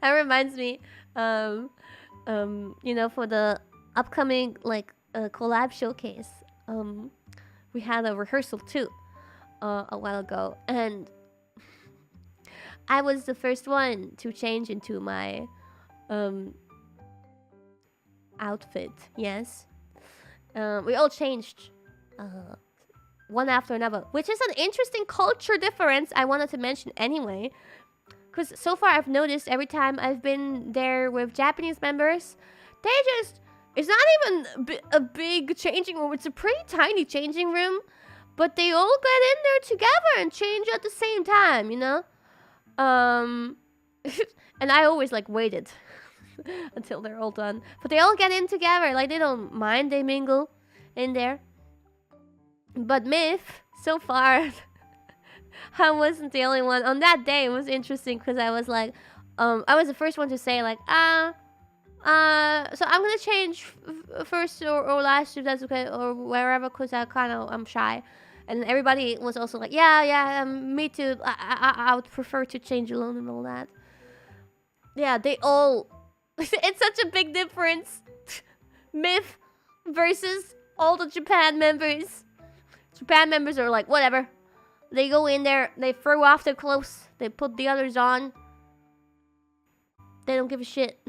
That reminds me, for the upcoming collab showcase, we had a rehearsal too, a while ago, and I was the first one to change into my outfit. Yes, we all changed one after another, which is an interesting culture difference I wanted to mention anyway. Because so far I've noticed every time I've been there with Japanese members, it's not even a big changing room. It's a pretty tiny changing room, but they all get in there together and change at the same time, and I always waited until they're all done. But they all get in together, they don't mind, they mingle in there. But Myth, so far, I wasn't the only one. On that day, it was interesting because I was I was the first one to say so I'm gonna change first or last if that's okay, or wherever, because I'm shy. And everybody was also yeah, me too. I would prefer to change alone and all that. Yeah, they all. It's such a big difference. Myth versus all the Japan members. Japan members are whatever. They go in there, they throw off their clothes, they put the others on. They don't give a shit.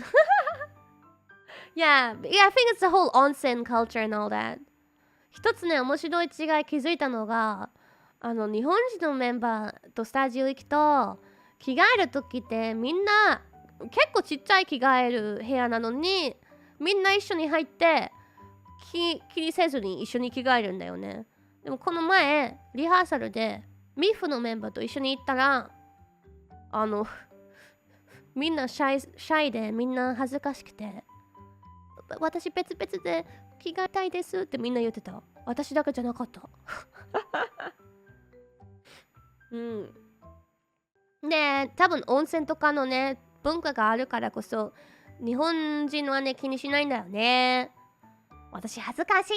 yeah, I think it's the whole onsen culture and all that. 一つね、面白い違い気づいたのが、日本人のメンバーとスタジオ行くと、着替える時ってみんな結構ちっちゃい着替える部屋なのに、みんな一緒に入って気にせずに一緒に着替えるんだよね。でもこの前リハーサルでミフのメンバーと一緒に行ったら、みんなシャイでみんな恥ずかしくて、私別々で着替えたいですってみんな言ってた。私だけじゃなかった。うん。で、多分温泉とかのね文化があるからこそ日本人はね気にしないんだよね。私恥ずかしい。